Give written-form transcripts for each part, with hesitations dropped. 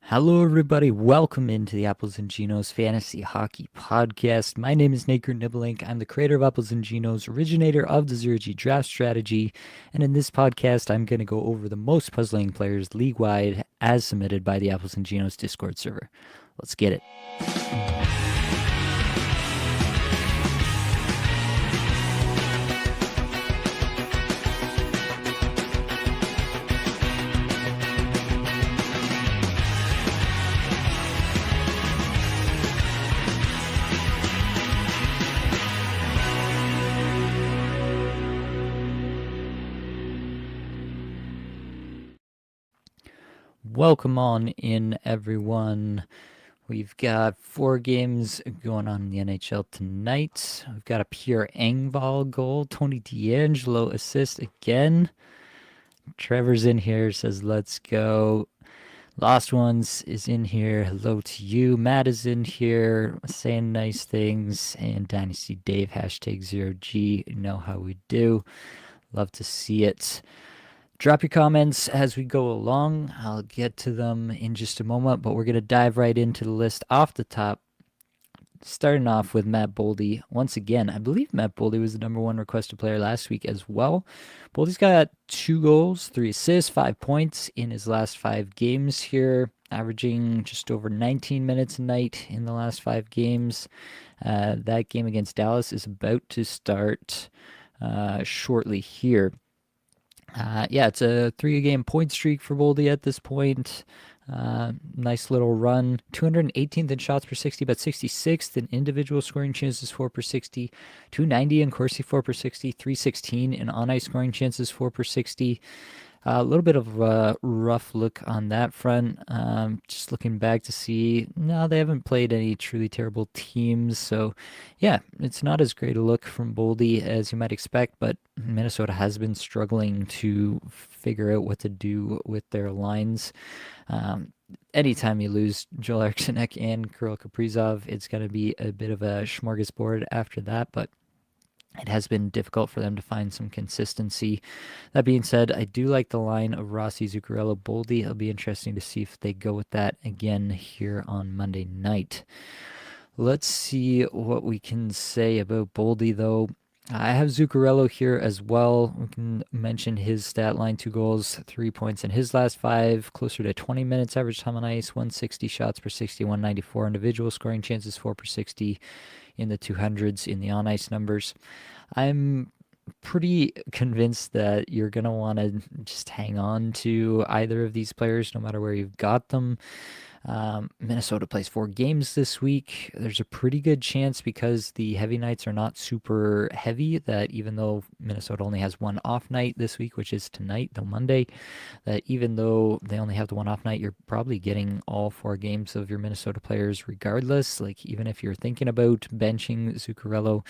Hello, everybody. Welcome into the Apples and Ginos Fantasy Hockey Podcast. My name is Naker Niblink. I'm the creator of Apples and Ginos, originator of the Zero G Draft Strategy. And in this podcast, I'm going to go over the most puzzling players league wide as submitted by the Apples and Ginos Discord server. Let's get it. Welcome on in, everyone. We've got 4 games going on in the NHL tonight. We've got a Pierre Engvall goal, Tony DeAngelo assist again. Trevor's in here, says let's go. Lost Ones is in here. Hello to you. Matt is in here saying nice things. And Dynasty Dave, hashtag 0G. You know how we do. Love to see it. Drop your comments as we go along. I'll get to them in just a moment, but we're going to dive right into the list off the top. Starting off with Matt Boldy. Once again, I believe Matt Boldy was the number 1 requested player last week as well. Boldy's got 2 goals, 3 assists, 5 points in his last 5 games here, averaging just over 19 minutes a night in the last 5 games. That game against Dallas is about to start shortly here. It's a 3-game point streak for Boldy at this point. Nice little run. 218th in shots per 60, but 66th in individual scoring chances 4 per 60. 290 in Corsi 4 per 60. 316 in on-ice scoring chances 4 per 60. A little bit of a rough look on that front. Just looking back to see, no, they haven't played any truly terrible teams. So, yeah, it's not as great a look from Boldy as you might expect, but Minnesota has been struggling to figure out what to do with their lines. Anytime you lose Joel Eriksson and Kirill Kaprizov, it's going to be a bit of a smorgasbord after that, but it has been difficult for them to find some consistency. That being said, I do like the line of Rossi, Zuccarello, Boldy. It'll be interesting to see if they go with that again here on Monday night. Let's see what we can say about Boldy, though. I have Zuccarello here as well. We can mention his stat line: 2 goals, 3 points in his last 5, closer to 20 minutes average time on ice, 160 shots per 60, 194 individual scoring chances, 4 per 60 in the 200s in the on-ice numbers. I'm pretty convinced that you're going to want to just hang on to either of these players no matter where you've got them. Minnesota plays 4 games this week. There's a pretty good chance, because the heavy nights are not super heavy, that even though Minnesota only has 1 off night this week, which is tonight, though Monday, that even though they only have the 1 off night, you're probably getting all 4 games of your Minnesota players regardless. Like, even if you're thinking about benching Zuccarello,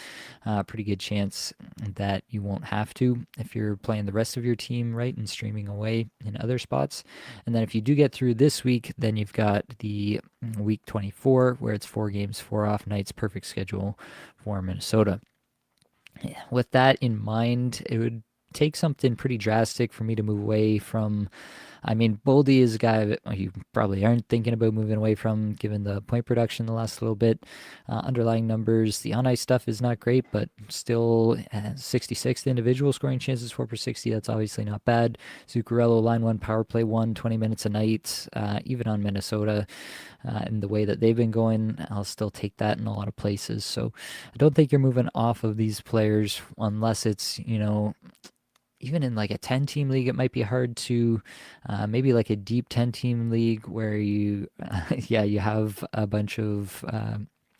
pretty good chance that you won't have to if you're playing the rest of your team right and streaming away in other spots. And then if you do get through this week, then you've got the week 24, where it's 4 games, 4 off nights, perfect schedule for Minnesota. With that in mind, it would take something pretty drastic for me to move away from. I mean, Boldy is a guy that you probably aren't thinking about moving away from, given the point production the last little bit. Underlying numbers, the on-ice stuff is not great, but still 66th individual scoring chances, 4 per 60. That's obviously not bad. Zuccarello, line 1, power play 1, 20 minutes a night, even on Minnesota. And the way that they've been going, I'll still take that in a lot of places. So I don't think you're moving off of these players unless it's, even in like a 10-team league, it might be hard to, maybe like a deep 10-team league where you, you have a bunch of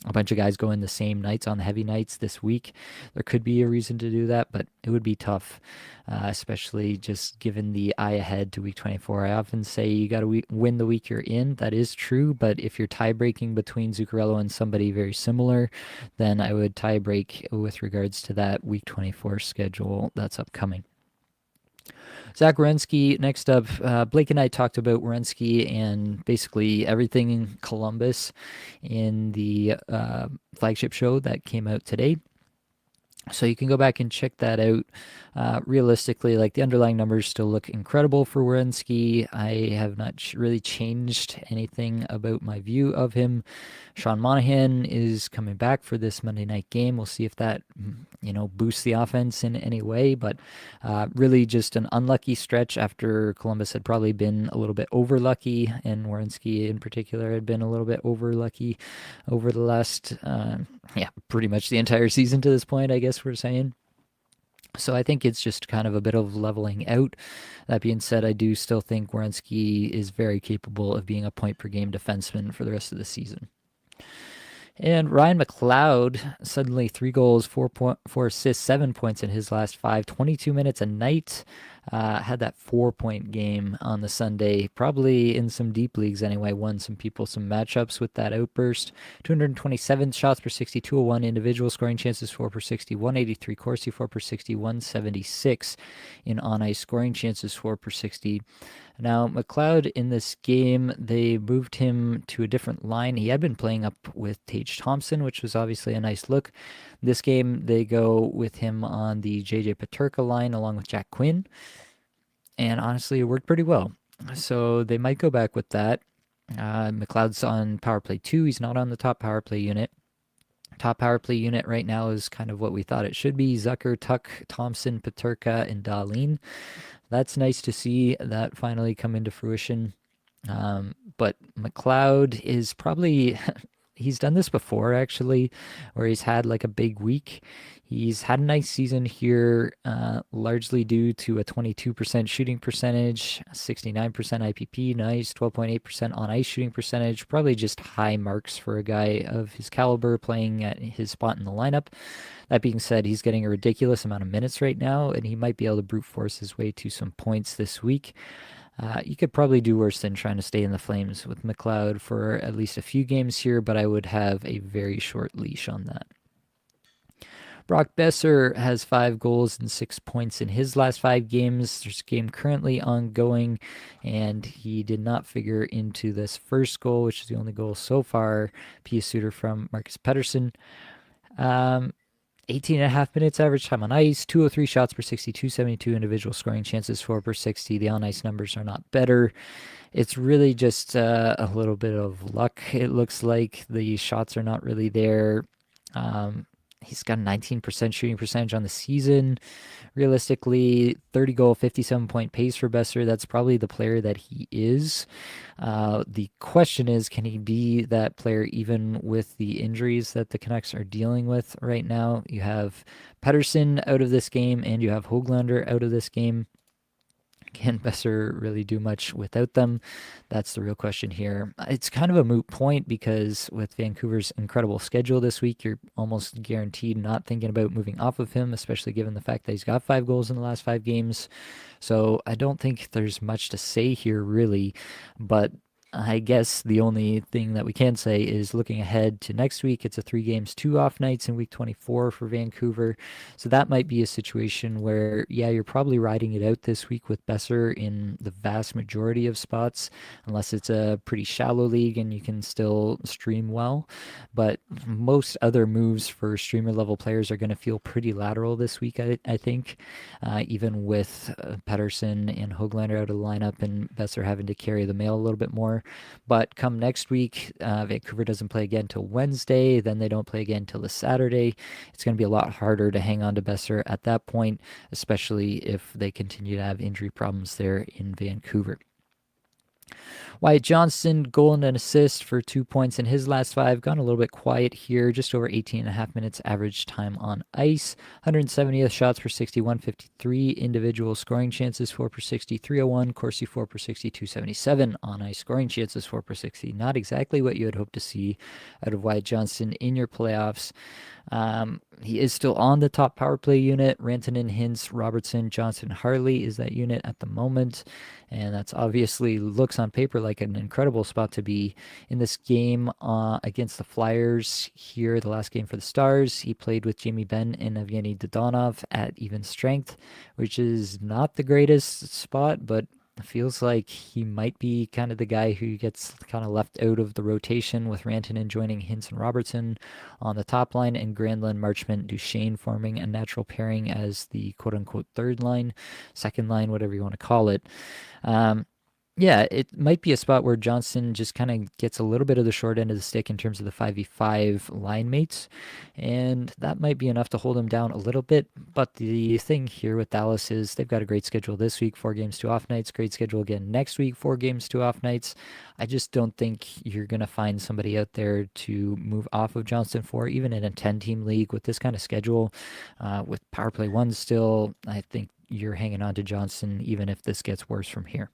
guys going the same nights on the heavy nights this week. There could be a reason to do that, but it would be tough, especially just given the eye ahead to week 24. I often say you got to win the week you're in. That is true, but if you're tie breaking between Zuccarello and somebody very similar, then I would tie break with regards to that week 24 schedule that's upcoming. Zach Werenski, next up. Blake and I talked about Werenski and basically everything in Columbus in the flagship show that came out today. So you can go back and check that out. Realistically, like the underlying numbers still look incredible for Werenski. I have not really changed anything about my view of him. Sean Monahan is coming back for this Monday night game. We'll see if that boosts the offense in any way. But really, just an unlucky stretch after Columbus had probably been a little bit over lucky, and Werenski in particular had been a little bit over lucky over the last pretty much the entire season to this point, I guess we're saying. So I think it's just kind of a bit of leveling out. That being said, I do still think Werenski is very capable of being a point per game defenseman for the rest of the season. And Ryan McLeod, suddenly 3 goals, 4 assists, 7 points in his last five, 22 minutes a night. Had that 4 point game on the Sunday, probably in some deep leagues anyway. Won some people some matchups with that outburst. 227 shots per 60, 201 individual scoring chances, 4 per 60, 183 Corsi, 4 per 60, 176 in on ice scoring chances, 4 per 60. Now, McLeod in this game, they moved him to a different line. He had been playing up with Tage Thompson, which was obviously a nice look. This game, they go with him on the JJ Peterka line along with Jack Quinn. And honestly, it worked pretty well. So they might go back with that. McLeod's on power play 2. He's not on the top power play unit. Top power play unit right now is kind of what we thought it should be. Zucker, Tuck, Thompson, Peterka, and Dahlin. That's nice to see that finally come into fruition. But McLeod is probably he's done this before actually, where he's had like a big week. He's had a nice season here, largely due to a 22% shooting percentage, 69% IPP, nice, 12.8% on ice shooting percentage. Probably just high marks for a guy of his caliber playing at his spot in the lineup. That being said, he's getting a ridiculous amount of minutes right now, and he might be able to brute force his way to some points this week. You could probably do worse than trying to stay in the Flames with McLeod for at least a few games here, but I would have a very short leash on that. Brock Besser has 5 goals and 6 points in his last 5 games. There's a game currently ongoing, and he did not figure into this first goal, which is the only goal so far. Pius Suter from Marcus Pettersson. 18 and a half minutes average time on ice, 203 shots per 60, 272 individual scoring chances, 4 per 60. The on ice numbers are not better. It's really just a little bit of luck. It looks like the shots are not really there. He's got a 19% shooting percentage on the season. Realistically, 30 goal, 57 point pace for Besser. That's probably the player that he is. The question is, can he be that player even with the injuries that the Canucks are dealing with right now? You have Pettersson out of this game, and you have Höglander out of this game. Can Besser really do much without them? That's the real question here. It's kind of a moot point because with Vancouver's incredible schedule this week, you're almost guaranteed not thinking about moving off of him, especially given the fact that he's got 5 goals in the last 5 games. So I don't think there's much to say here, really. But I guess the only thing that we can say is looking ahead to next week, it's a 3 games, 2 off nights in week 24 for Vancouver. So that might be a situation where, yeah, you're probably riding it out this week with Besser in the vast majority of spots, unless it's a pretty shallow league and you can still stream well. But most other moves for streamer level players are going to feel pretty lateral this week, I think, even with Pettersson and Höglander out of the lineup and Besser having to carry the mail a little bit more. But come next week, Vancouver doesn't play again till Wednesday. Then they don't play again till the Saturday. It's going to be a lot harder to hang on to Besser at that point, especially if they continue to have injury problems there in Vancouver. Wyatt Johnston, goal and an assist for 2 points in his last 5. Gone a little bit quiet here, just over 18 and a half minutes average time on ice. 170th shots per 60, 153 individual scoring chances, 4 per 60, 301. Corsi 4 per 60, 277 on ice scoring chances, 4 per 60. Not exactly what you had hoped to see out of Wyatt Johnston in your playoffs. He is still on the top power play unit. Rantanen, Hintz, Robertson, Johnson, Harley is that unit at the moment. And that's obviously looks on paper like an incredible spot to be in this game against the Flyers here, the last game for the Stars. He played with Jamie Benn and Evgeny Dodonov at even strength, which is not the greatest spot, but feels like he might be kind of the guy who gets kind of left out of the rotation with Rantanen joining Hintz and Robertson on the top line and Granlund, Marchment, Duchesne forming a natural pairing as the quote-unquote third line, second line, whatever you want to call it. Um, yeah, it might be a spot where Johnson just kind of gets a little bit of the short end of the stick in terms of the 5v5 line mates, and that might be enough to hold him down a little bit. But the thing here with Dallas is they've got a great schedule this week, 4 games, 2 off nights, great schedule again next week, 4 games, 2 off nights. I just don't think you're going to find somebody out there to move off of Johnson for, even in a 10-team league with this kind of schedule, with power play one still. I think you're hanging on to Johnson even if this gets worse from here.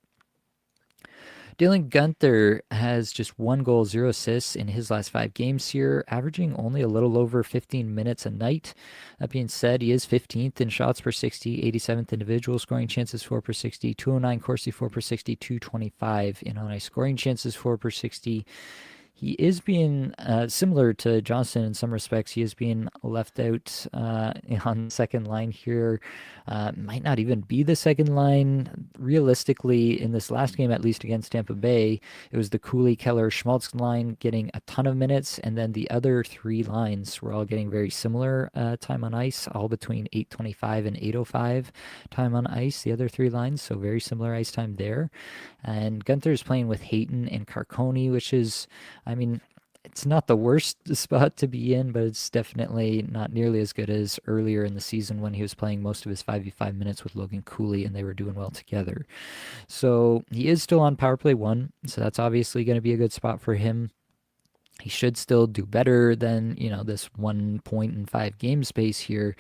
Dylan Gunther has just 1 goal, 0 assists in his last 5 games here, averaging only a little over 15 minutes a night. That being said, he is 15th in shots per 60, 87th individual scoring chances for per 60, 209 Corsi for per 60, 225 in on ice scoring chances for per 60. He is being similar to Johnson in some respects. He is being left out on the second line here. Might not even be the second line. Realistically, in this last game, at least against Tampa Bay, it was the Cooley, Keller, Schmaltz line getting a ton of minutes, and then the other 3 lines were all getting very similar time on ice, all between 8:25 and 8:05 time on ice. The other 3 lines, so very similar ice time there. And Gunther's playing with Hayton and Carconi, which is, I mean, it's not the worst spot to be in, but it's definitely not nearly as good as earlier in the season when he was playing most of his 5v5 minutes with Logan Cooley and they were doing well together. So he is still on power play one, so that's obviously going to be a good spot for him. He should still do better than, this 1 point in 5 game space here,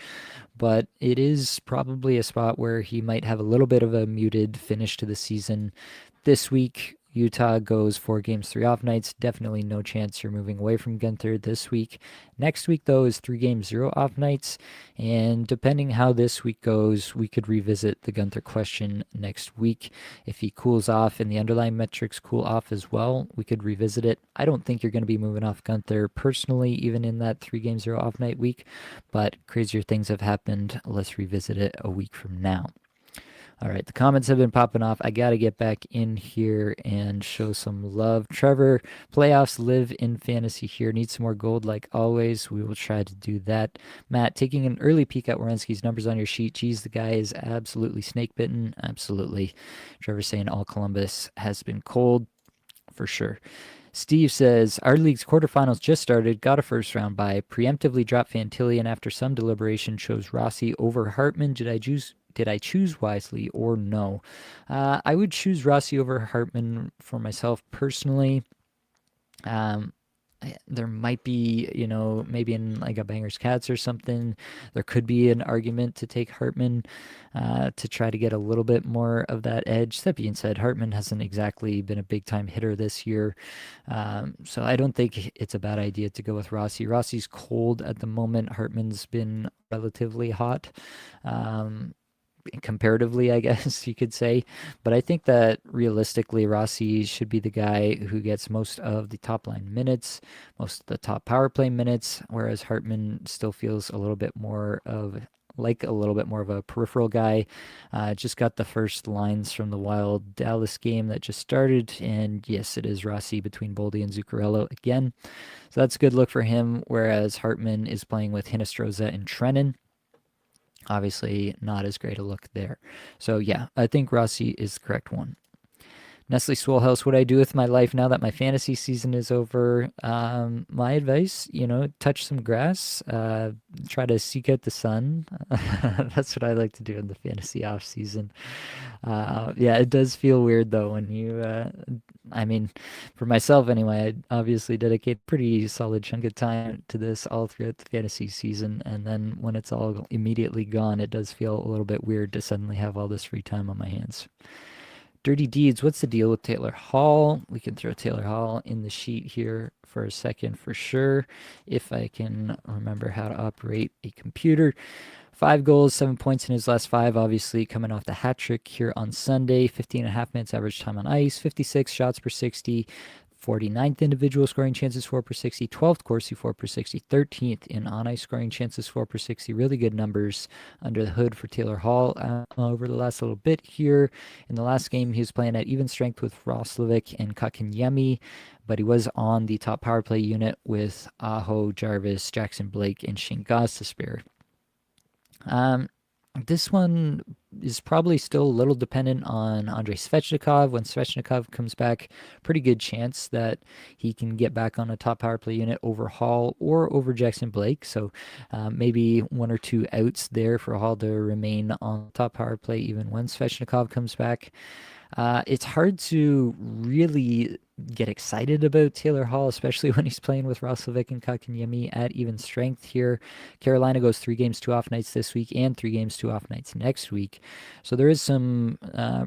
but it is probably a spot where he might have a little bit of a muted finish to the season. This week, Utah goes 4 games, 3 off nights. Definitely no chance you're moving away from Gunther this week. Next week, though, is 3 games, 0 off nights. And depending how this week goes, we could revisit the Gunther question next week. If he cools off and the underlying metrics cool off as well, we could revisit it. I don't think you're going to be moving off Gunther personally, even in that 3 games, 0 off night week. But crazier things have happened. Let's revisit it a week from now. All right, the comments have been popping off. I got to get back in here and show some love. Trevor, playoffs live in fantasy here. Need some more gold like always. We will try to do that. Matt, taking an early peek at Werenski's numbers on your sheet. Geez, the guy is absolutely snake bitten. Absolutely. Trevor saying all Columbus has been cold for sure. Steve says, our league's quarterfinals just started, got a first round bye, preemptively dropped Fantilli, and after some deliberation chose Rossi over Hartman. Did I choose wisely or no? I would choose Rossi over Hartman for myself personally. There might be, maybe in like a Bangers Cats or something, there could be an argument to take Hartman to try to get a little bit more of that edge. That being said, Hartman hasn't exactly been a big time hitter this year. So I don't think it's a bad idea to go with Rossi. Rossi's cold at the moment. Hartman's been relatively hot. Comparatively, I guess you could say. But I think that realistically, Rossi should be the guy who gets most of the top line minutes, most of the top power play minutes, whereas Hartman still feels a little bit more of a peripheral guy. Just got the first lines from the Wild Dallas game that just started, and yes, it is Rossi between Boldy and Zuccarello again. So that's a good look for him, whereas Hartman is playing with Hinostroza and Trennan. Obviously, not as great a look there. So yeah, I think Rossi is the correct one. Nestle Swolehouse, what I do with my life now that my fantasy season is over? My advice, touch some grass, try to seek out the sun. That's what I like to do in the fantasy off season. Yeah, it does feel weird though when you, for myself anyway, I obviously dedicate a pretty solid chunk of time to this all throughout the fantasy season, and then when it's all immediately gone, it does feel a little bit weird to suddenly have all this free time on my hands. Dirty Deeds, what's the deal with Taylor Hall? We can throw Taylor Hall in the sheet here for a second for sure, if I can remember how to operate a computer. 5 goals, 7 points in his last 5, obviously coming off the hat trick here on Sunday. 15.5 minutes average time on ice, 56 shots per 60, 49th individual scoring chances 4 per 60, 12th Corsi 4 per 60, 13th in on ice scoring chances 4 per 60. Really good numbers under the hood for Taylor Hall over the last little bit here. In the last game, he was playing at even strength with Roslovic and Kakanyemi, but he was on the top power play unit with Aho, Jarvis, Jackson Blake, and Shingas to spare. This one is probably still a little dependent on Andrei Svechnikov. When Svechnikov comes back, pretty good chance that he can get back on a top power play unit over Hall or over Jackson Blake. So maybe one or two outs there for Hall to remain on top power play even when Svechnikov comes back. It's hard to really get excited about Taylor Hall, especially when he's playing with Roslovic and Kakanyemi at even strength here. Carolina goes 3 games, 2 off nights this week and 3 games, 2 off nights next week. So there is some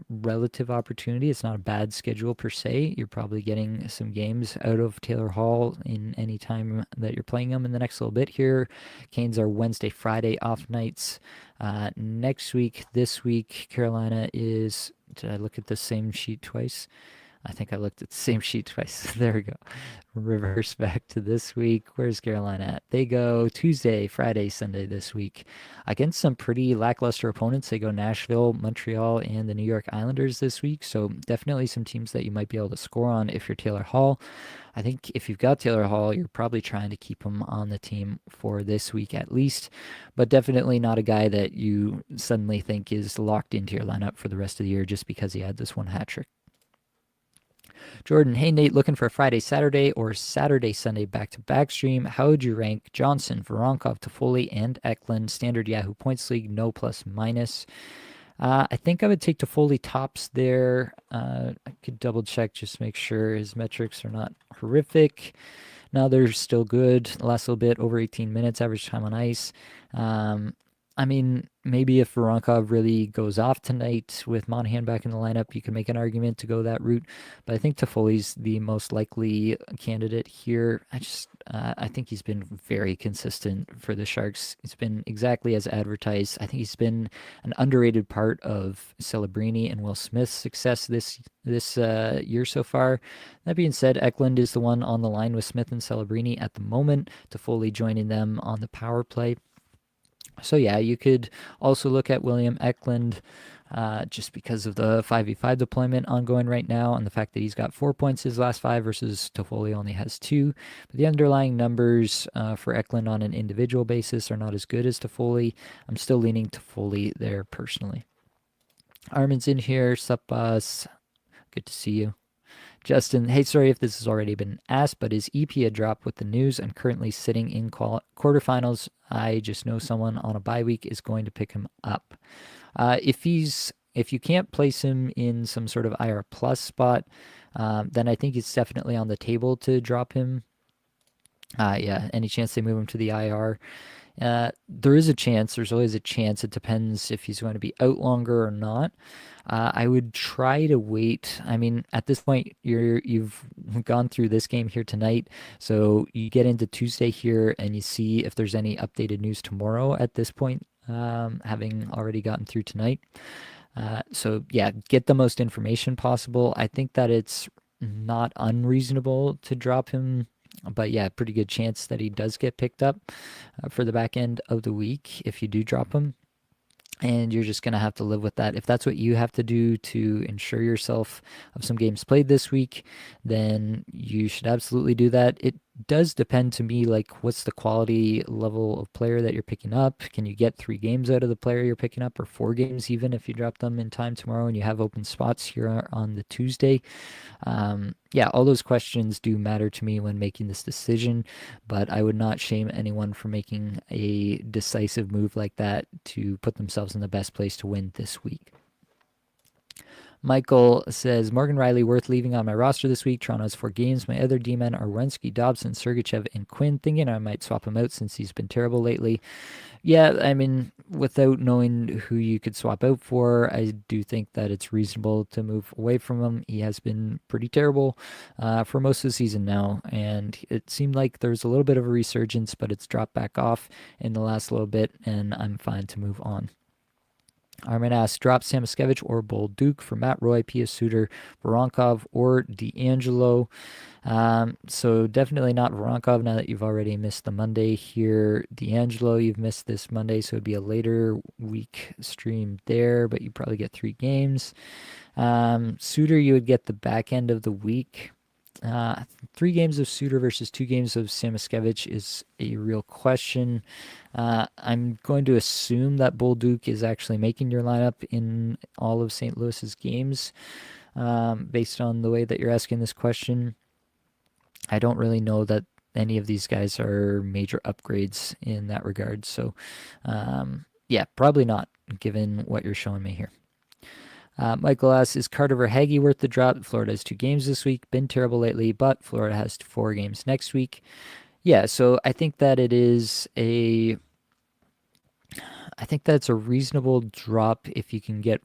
relative opportunity. It's not a bad schedule per se. You're probably getting some games out of Taylor Hall in any time that you're playing him in the next little bit here. Canes are Wednesday, Friday off nights. Next week, this week, Carolina is... Did I look at the same sheet twice? I think I looked at the same sheet twice. There we go. Reverse back to this week. Where's Carolina at? They go Tuesday, Friday, Sunday this week against some pretty lackluster opponents. They go Nashville, Montreal, and the New York Islanders this week. So definitely some teams that you might be able to score on if you're Taylor Hall. I think if you've got Taylor Hall, you're probably trying to keep him on the team for this week at least, but definitely not a guy that you suddenly think is locked into your lineup for the rest of the year just because he had this one hat trick. Jordan, hey Nate, looking for a Friday, Saturday, or Saturday, Sunday back-to-back stream. How would you rank Johnson, Voronkov, Toffoli, and Eklund? Standard Yahoo Points League, no plus minus. I think I would take Toffoli tops there. I could double check just to make sure his metrics are not horrific. No, they're still good. The last little bit, over 18 minutes, average time on ice. I mean, maybe if Voronkov really goes off tonight with Monahan back in the lineup, you can make an argument to go that route. But I think Toffoli's the most likely candidate here. I think he's been very consistent for the Sharks. It's been exactly as advertised. I think he's been an underrated part of Celebrini and Will Smith's success this year so far. That being said, Eklund is the one on the line with Smith and Celebrini at the moment. Toffoli joining them on the power play. So yeah, you could also look at William Eklund just because of the 5v5 deployment ongoing right now and the fact that he's got 4 points his last 5 versus Toffoli only has 2. But the underlying numbers for Eklund on an individual basis are not as good as Toffoli. I'm still leaning Toffoli there personally. Armin's in here. Sup, boss? Good to see you. Justin, hey, sorry if this has already been asked, but is EP a drop with the news? I'm currently sitting in quarterfinals. I just know someone on a bye week is going to pick him up. If you can't place him in some sort of IR plus spot, then I think it's definitely on the table to drop him. Yeah, any chance they move him to the IR? There is a chance. There's always a chance. It depends if he's going to be out longer or not. I would try to wait. I mean, at this point, you've gone through this game here tonight, so you get into Tuesday here and you see if there's any updated news tomorrow at this point, having already gotten through tonight. So yeah, get the most information possible. I think that it's not unreasonable to drop him, but yeah, pretty good chance that he does get picked up for the back end of the week if you do drop him. And you're just going to have to live with that. If that's what you have to do to ensure yourself of some games played this week, then you should absolutely do that. It does depend to me, like, what's the quality level of player that you're picking up? Can you get 3 games out of the player you're picking up, or 4 games even if you drop them in time tomorrow and you have open spots here on the Tuesday? Yeah, all those questions do matter to me when making this decision, but I would not shame anyone for making a decisive move like that to put themselves in the best place to win this week. Michael says, Morgan Riley worth leaving on my roster this week. Toronto has 4 games. My other D-men are Werenski, Dobson, Sergachev, and Quinn. Thinking I might swap him out since he's been terrible lately. Yeah, I mean, without knowing who you could swap out for, I do think that it's reasonable to move away from him. He has been pretty terrible for most of the season now, and it seemed like there's a little bit of a resurgence, but it's dropped back off in the last little bit, and I'm fine to move on. Armin asks, drop Samoskevich or Bolduc for Matt Roy, Pia Suter, Voronkov, or D'Angelo. So definitely not Voronkov now that you've already missed the Monday here. D'Angelo, you've missed this Monday, so it'd be a later week stream there, but you probably get 3 games. Suter, you would get the back end of the week. 3 games of Suter versus 2 games of Samoskevich is a real question. I'm going to assume that Bolduc is actually making your lineup in all of St. Louis's games, based on the way that you're asking this question. I don't really know that any of these guys are major upgrades in that regard. So, yeah, probably not, given what you're showing me here. Michael asks, is Carter Verhaeghe worth the drop? Florida has 2 games this week, been terrible lately, but Florida has 4 games next week. Yeah, so I think that I think that's a reasonable drop if you can get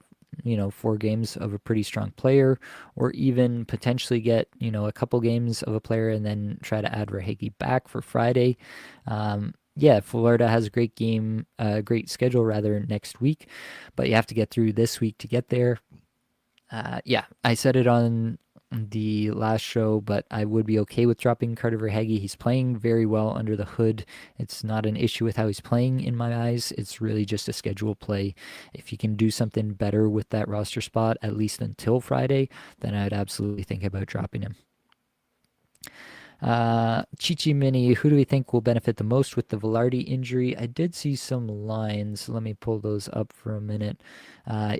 4 games of a pretty strong player, or even potentially get a couple games of a player and then try to add Verhaeghe back for Friday. Yeah, Florida has a great schedule rather next week, but you have to get through this week to get there. Yeah, I said it on the last show, but I would be okay with dropping Carter Verhaeghe. He's playing very well under the hood. It's not an issue with how he's playing in my eyes. It's really just a schedule play. If you can do something better with that roster spot, at least until Friday, then I'd absolutely think about dropping him. Chichi Mini, who do we think will benefit the most with the Velarde injury? I did see some lines. Let me pull those up for a minute.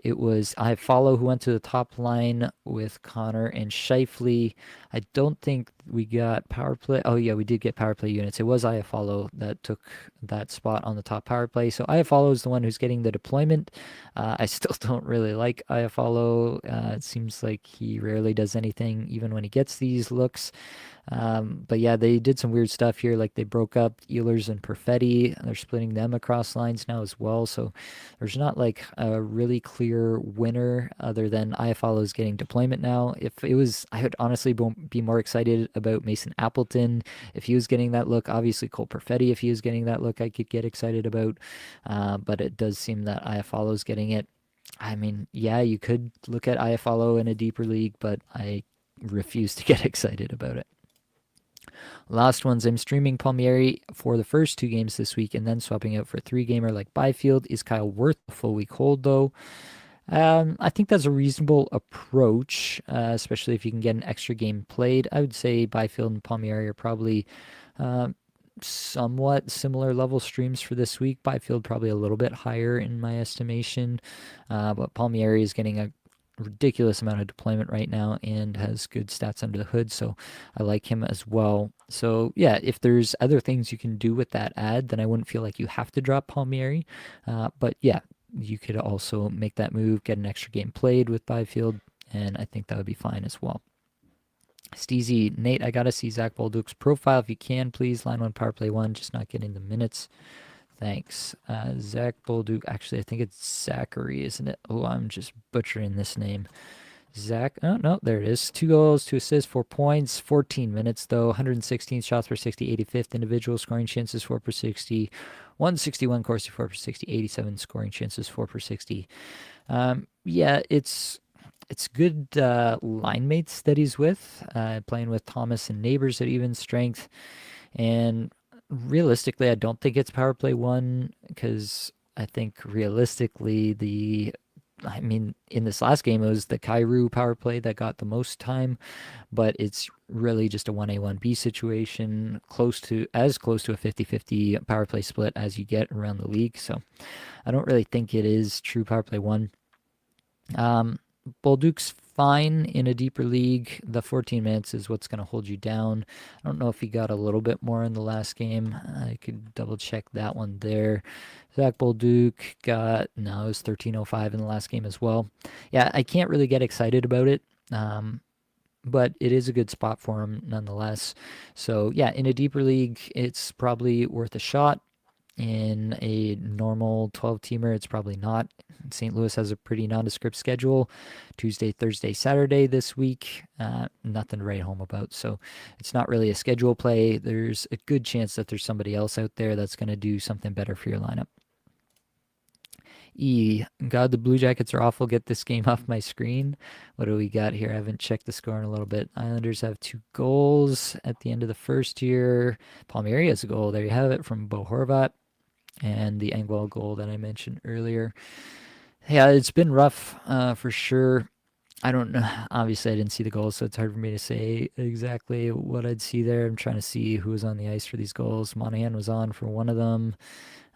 It was I follow who went to the top line with Connor and Shifley. I don't think we got power play. Oh yeah, we did get power play units. It was Iafallo that took that spot on the top power play. So Iafallo is the one who's getting the deployment. I still don't really like Iafallo. It seems like he rarely does anything, even when he gets these looks. But yeah, they did some weird stuff here. Like they broke up Ehlers and Perfetti. They're splitting them across lines now as well. So there's not like a really clear winner other than Iafallo's getting deployment now. If it was, I would honestly be more excited about Mason Appleton if he was getting that look. Obviously Cole Perfetti, if he was getting that look, I could get excited about. But it does seem that Iafallo's getting it. I mean, yeah, you could look at Iafallo in a deeper league, but I refuse to get excited about it. Last ones, I'm streaming Palmieri for the first 2 games this week and then swapping out for a 3-gamer like Byfield. Is Kyle worth a full week hold, though? I think that's a reasonable approach, especially if you can get an extra game played. I would say Byfield and Palmieri are probably somewhat similar level streams for this week. Byfield probably a little bit higher in my estimation, but Palmieri is getting a ridiculous amount of deployment right now and has good stats under the hood, so I like him as well. So yeah, if there's other things you can do with that ad, then I wouldn't feel like you have to drop Palmieri. But yeah, you could also make that move, get an extra game played with Byfield, and I think that would be fine as well. Steezy, Nate, I gotta see Zach Bolduc's profile if you can, please. Line 1, power play 1, just not getting the minutes. Thanks. Zach Bolduc. Actually, I think it's Zachary, isn't it? Oh, I'm just butchering this name. Zach. Oh, no, there it is. 2 goals, 2 assists, 4 points, 14 minutes, though. 116 shots per 60, 85th individual. Scoring chances, 4 per 60. 161 Corsi, 4 per 60, 87 scoring chances, 4 per 60. Yeah, it's good line mates that he's with, playing with Thomas and Neighbors at even strength. And realistically, I don't think it's power play 1 because I think realistically in this last game, it was the Kairu power play that got the most time, but it's really just a 1A, 1B situation, close to a 50-50 power play split as you get around the league. So I don't really think it is true power play 1. Bolduc's fine in a deeper league. The 14 minutes is what's going to hold you down. I don't know if he got a little bit more in the last game. I could double check that one there. Zach Bolduc it was 13:05 in the last game as well. Yeah, I can't really get excited about it. But it is a good spot for him nonetheless. So yeah, in a deeper league, it's probably worth a shot. In a normal 12-teamer, it's probably not. St. Louis has a pretty nondescript schedule. Tuesday, Thursday, Saturday this week. Nothing to write home about. So it's not really a schedule play. There's a good chance that there's somebody else out there that's going to do something better for your lineup. E. God, the Blue Jackets are awful. Get this game off my screen. What do we got here? I haven't checked the score in a little bit. Islanders have 2 goals at the end of the first year. Palmieri has a goal. There you have it from Bo Horvat. And the Engvall goal that I mentioned earlier. Yeah, it's been rough for sure. I don't know. Obviously, I didn't see the goals, so it's hard for me to say exactly what I'd see there. I'm trying to see who was on the ice for these goals. Monahan was on for one of them.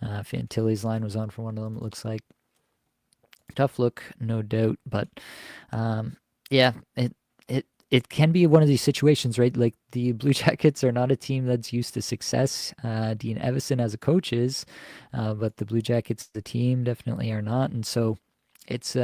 Fantilli's line was on for one of them, it looks like. Tough look, no doubt. But yeah, it can be one of these situations, right? Like the Blue Jackets are not a team that's used to success. Dean Evison as a coach is, but the Blue Jackets, the team, definitely are not. And so it's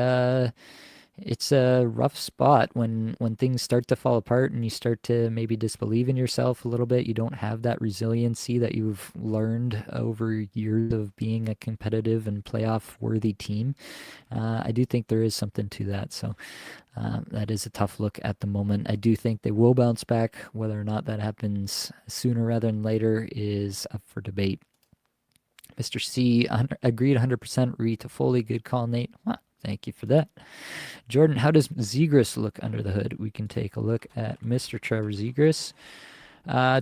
it's a rough spot when things start to fall apart and you start to maybe disbelieve in yourself a little bit. You don't have that resiliency that you've learned over years of being a competitive and playoff worthy team. I do think there is something to that. So that is a tough look at the moment. I do think they will bounce back. Whether or not that happens sooner rather than later is up for debate. Mr. C agreed 100%. Read to Foley. Good call, Nate. Well, thank you for that. Jordan, how does Zegras look under the hood? We can take a look at Mr. Trevor Zegras.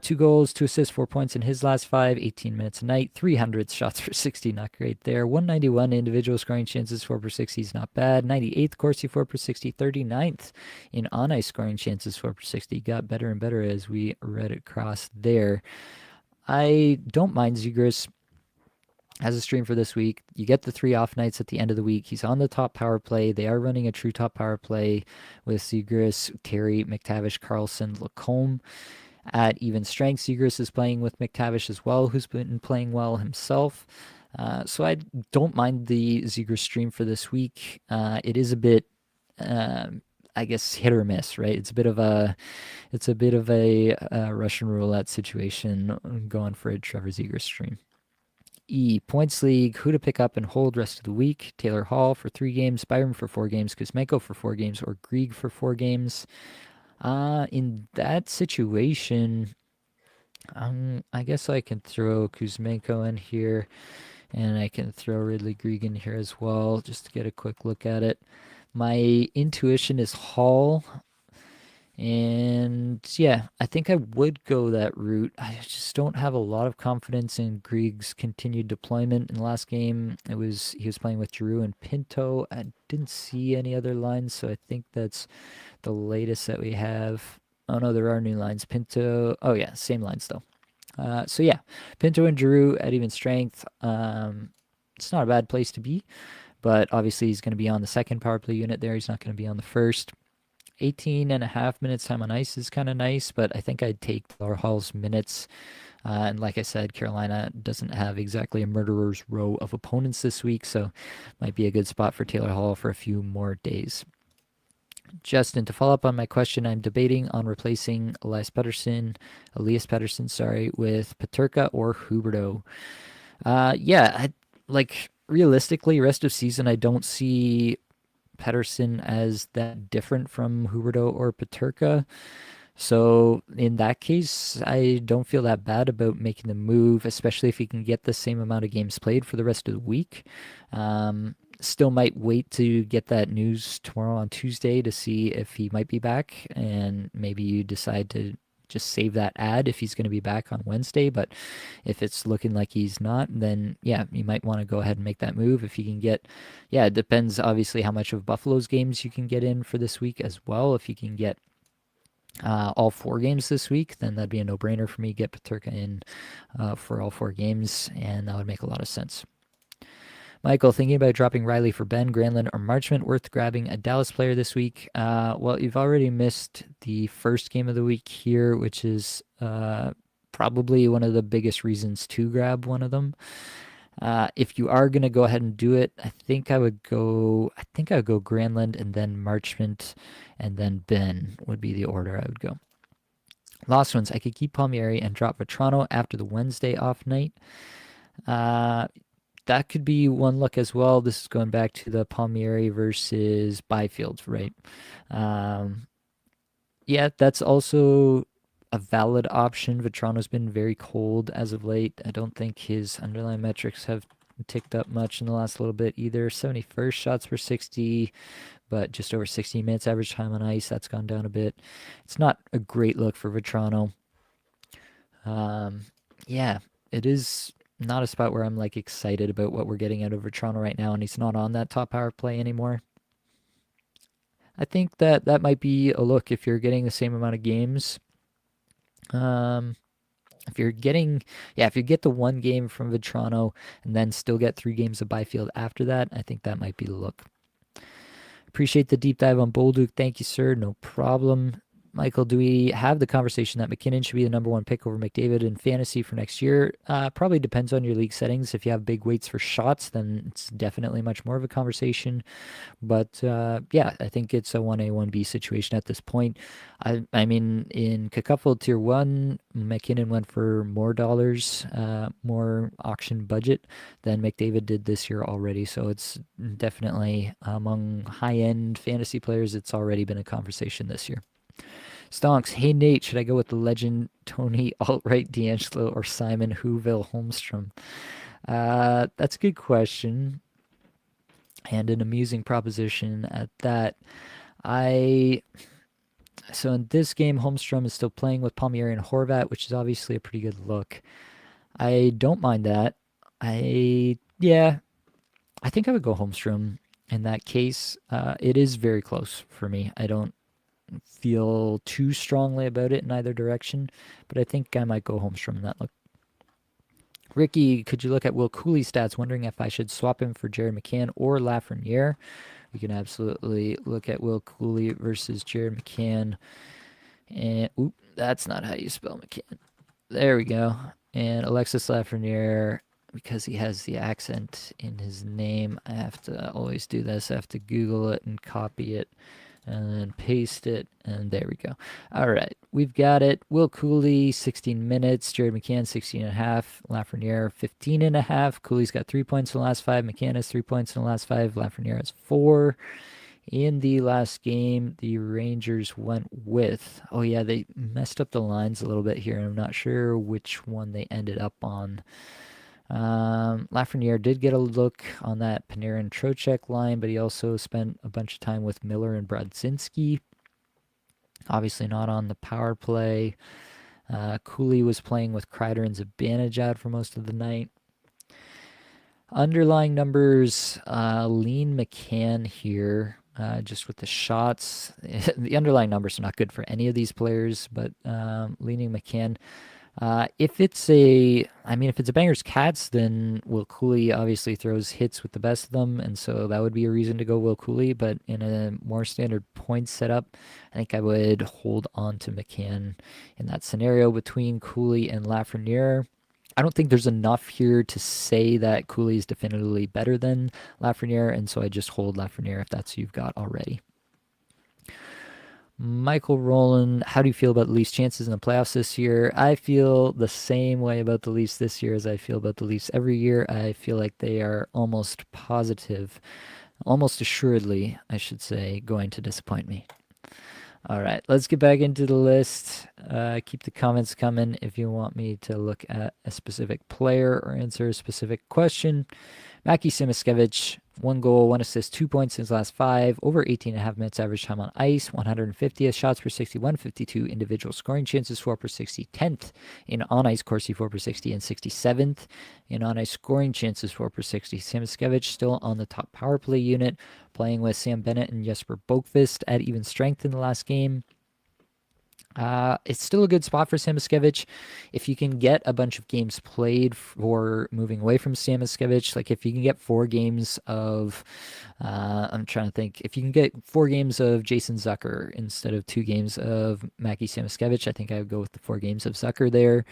2 goals, 2 assists, 4 points in his last 18 minutes a night, 300 shots for 60, not great there. 191 individual scoring chances, 4 per 60 is not bad. 98th Corsi, 4 per 60, 39th in on ice scoring chances, 4 per 60. Got better and better as we read across there. I don't mind Zegras as a stream for this week. You get the 3 off nights at the end of the week. He's on the top power play. They are running a true top power play with Zegras, Terry, McTavish, Carlson, Lacombe. At even strength, Zegras is playing with McTavish as well, who's been playing well himself. So I don't mind the Zegras stream for this week. It is a bit, I guess, hit or miss, right? It's a bit of a Russian roulette situation going for a Trevor Zegras stream. E. Points League, who to pick up and hold rest of the week. Taylor Hall for 3 games, Byram for 4 games, Kuzmenko for 4 games, or Grieg for 4 games. In that situation, I guess I can throw Kuzmenko in here, and I can throw Ridley Grieg in here as well, just to get a quick look at it. My intuition is Hall. And yeah, I think I would go that route. I just don't have a lot of confidence in Grieg's continued deployment. In the last game, he was playing with Giroux and Pinto. I didn't see any other lines, so I think that's the latest that we have. Oh no, there are new lines. Pinto. Oh yeah, same lines though. So yeah, Pinto and Giroux at even strength. It's not a bad place to be, but obviously he's going to be on the second power play unit there. He's not going to be on the first. 18 and a half minutes time on ice is kind of nice, but I think I'd take Taylor Hall's minutes. And like I said, Carolina doesn't have exactly a murderer's row of opponents this week, so might be a good spot for Taylor Hall for a few more days. Justin, to follow up on my question, I'm debating on replacing Elias Pettersson, sorry, with Peterka or Huberto. Like realistically, rest of season, I don't see Pettersson as that different from Huberto or Peterka. So in that case, I don't feel that bad about making the move, especially if he can get the same amount of games played for the rest of the week. Still might wait to get that news tomorrow on Tuesday to see if he might be back, and maybe you decide to just save that ad if he's going to be back on Wednesday. But if it's looking like he's not, then yeah, you might want to go ahead and make that move. If you can get, yeah, it depends obviously how much of Buffalo's games you can get in for this week as well. If you can get all 4 games this week, then that'd be a no-brainer for me. Get Peterka in for all 4 games, and that would make a lot of sense. Michael, thinking about dropping Riley for Ben, Granlund, or Marchment, worth grabbing a Dallas player this week? Well, you've already missed the first game of the week here, which is probably one of the biggest reasons to grab one of them. If you are going to go ahead and do it, I think I would go Granlund and then Marchment and then Ben would be the order I would go. Last ones, I could keep Palmieri and drop Vetrano after the Wednesday off night. That could be one look as well. This is going back to the Palmieri versus Byfield, right? Yeah, that's also a valid option. Vetrano's been very cold as of late. I don't think his underlying metrics have ticked up much in the last little bit either. 71st shots per 60, but just over 60 minutes average time on ice. That's gone down a bit. It's not a great look for Vetrano. Yeah, it is not a spot where I'm like excited about what we're getting out of Vetrano right now, and he's not on that top power play anymore. I think that might be a look if you're getting the same amount of games. If you're getting, yeah, if you get the one game from Vetrano and then still get 3 games of Byfield after that, I think that might be the look. Appreciate the deep dive on Bolduc. Thank you, sir. No problem. Michael, do we have the conversation that McKinnon should be the number 1 pick over McDavid in fantasy for next year? Probably depends on your league settings. If you have big weights for shots, then it's definitely much more of a conversation. But yeah, I think it's a 1A, 1B situation at this point. I mean, in Cacupful Tier 1, McKinnon went for more dollars, more auction budget than McDavid did this year already. So it's definitely among high-end fantasy players, it's already been a conversation this year. Stonks, hey Nate, should I go with the legend Tony Altright, D'Angelo, or Simon Whoville Holmstrom? That's a good question and an amusing proposition at that. So in this game, Holmstrom is still playing with Palmieri and Horvat, which is obviously a pretty good look. I don't mind that. Yeah, I think I would go Holmstrom in that case. It is very close for me. I don't feel too strongly about it in either direction, but I think I might go Holmstrom in that look. Ricky, could you look at Will Cooley's stats, wondering if I should swap him for Jared McCann or Lafreniere? We can absolutely look at Will Cooley versus Jared McCann. And, oop, that's not how you spell McCann. There we go. And Alexis Lafreniere, because he has the accent in his name, I have to always do this. I have to Google it and copy it and then paste it, and there we go. All right, we've got it. Will Cooley, 16 minutes. Jared McCann, 16 and a half. Lafreniere, 15 and a half. Cooley's got 3 points in the last 5. McCann has 3 points in the last 5. Lafreniere has 4. In the last game, the Rangers went with, oh yeah, they messed up the lines a little bit here, and I'm not sure which one they ended up on. Lafreniere did get a look on that Panarin Trocheck line, but he also spent a bunch of time with Miller and Brodzinski. Obviously not on the power play. Cooley was playing with Kreider and Zibanejad for most of the night. Underlying numbers, lean McCann here, just with the shots. The underlying numbers are not good for any of these players, but leaning McCann. If it's a Bangers Cats, then Will Cooley obviously throws hits with the best of them, and so that would be a reason to go Will Cooley. But in a more standard point setup, I think I would hold on to McCann in that scenario between Cooley and Lafreniere. I don't think there's enough here to say that Cooley is definitively better than Lafreniere, and so I just hold Lafreniere if that's who you've got already. Michael Rowland, how do you feel about the Leafs' chances in the playoffs this year? I feel the same way about the Leafs this year as I feel about the Leafs every year. I feel like they are almost positive, almost assuredly, I should say, going to disappoint me. All right, let's get back into the list. Keep the comments coming if you want me to look at a specific player or answer a specific question. Mackie Simiskevich, 1 goal, 1 assist, 2 points in his last 5, over 18.5 minutes average time on ice, 150th shots per 60, 152 individual scoring chances, 4 per 60, 10th in on-ice Corsi, 4 per 60, and 67th in on-ice scoring chances, 4 per 60. Simiskevich still on the top power play unit, playing with Sam Bennett and Jesper Boqvist at even strength in the last game. It's still a good spot for Samiskevich. If you can get a bunch of games played for moving away from Samiskevich, like if you can get 4 games of, I'm trying to think, if you can get 4 games of Jason Zucker instead of 2 games of Mackie Samiskevich, I think I would go with the 4 games of Zucker there,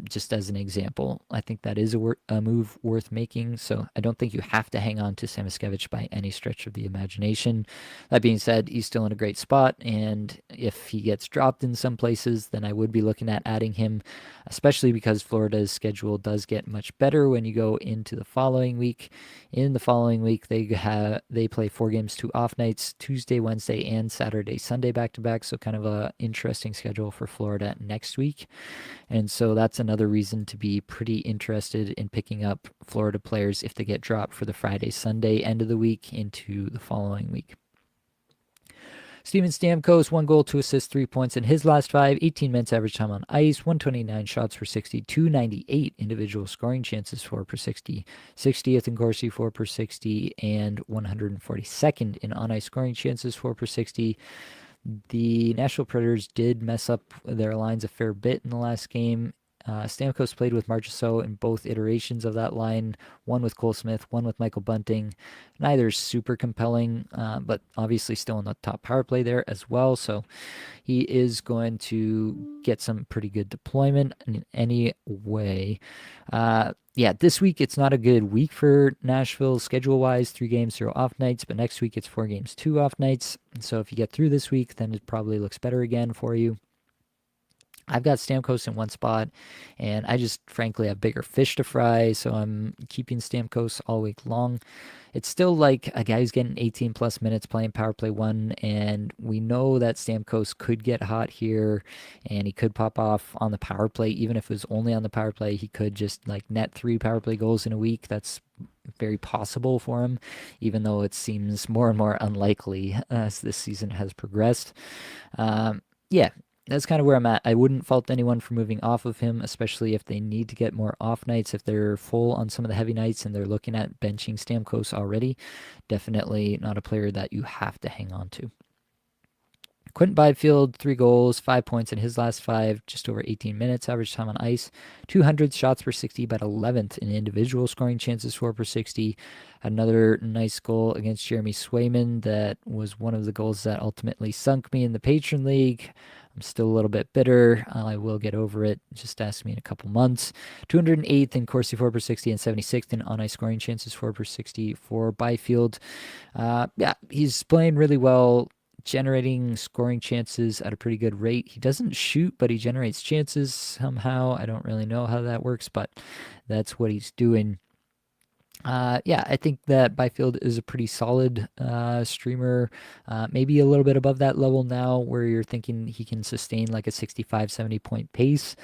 just as an example. I think that is a move worth making, so I don't think you have to hang on to Samiskevich by any stretch of the imagination. That being said, he's still in a great spot, and if he gets dropped dropped in some places, then I would be looking at adding him, especially because Florida's schedule does get much better when you go into the following week. In the following week, they play 4 games, 2 off nights, Tuesday, Wednesday, and Saturday, Sunday back to back. So kind of a interesting schedule for Florida next week. And so that's another reason to be pretty interested in picking up Florida players if they get dropped for the Friday, Sunday end of the week into the following week. Steven Stamkos, 1 goal, 2 assists, 3 points in his last 5, 18 minutes average time on ice, 129 shots per 60, 298 individual scoring chances for per 60, 60th in Corsi for per 60, and 142nd in on ice scoring chances for per 60. The Nashville Predators did mess up their lines a fair bit in the last game. Stamkos played with Marchessault in both iterations of that line, one with Cole Smith, one with Michael Bunting. Neither super compelling, but obviously still in the top power play there as well. So he is going to get some pretty good deployment in any way. Yeah, this week it's not a good week for Nashville schedule-wise, 3 games, 0 off nights, but next week it's 4 games, 2 off nights. So if you get through this week, then it probably looks better again for you. I've got Stamkos in one spot, and I just frankly have bigger fish to fry, so I'm keeping Stamkos all week long. It's still like a guy who's getting 18 plus minutes playing power play 1, and we know that Stamkos could get hot here, and he could pop off on the power play. Even if it was only on the power play, he could just like net 3 power play goals in a week. That's very possible for him, even though it seems more and more unlikely as this season has progressed. Yeah, that's kind of where I'm at. I wouldn't fault anyone for moving off of him, especially if they need to get more off nights. If they're full on some of the heavy nights and they're looking at benching Stamkos already, definitely not a player that you have to hang on to. Quinton Byfield, 3 goals, 5 points in his last 5, just over 18 minutes, average time on ice, 200 shots per 60, but 11th in individual scoring chances for per 60. Another nice goal against Jeremy Swayman that was one of the goals that ultimately sunk me in the Patron League. I'm still a little bit bitter. I will get over it. Just ask me in a couple months. 208th in Corsi 4 per 60 and 76th in on ice scoring chances 4 per 60 for Byfield. Yeah, he's playing really well, generating scoring chances at a pretty good rate. He doesn't shoot, but he generates chances somehow. I don't really know how that works, but that's what he's doing. Yeah, I think that Byfield is a pretty solid streamer, maybe a little bit above that level now where you're thinking he can sustain like a 65, 70 point pace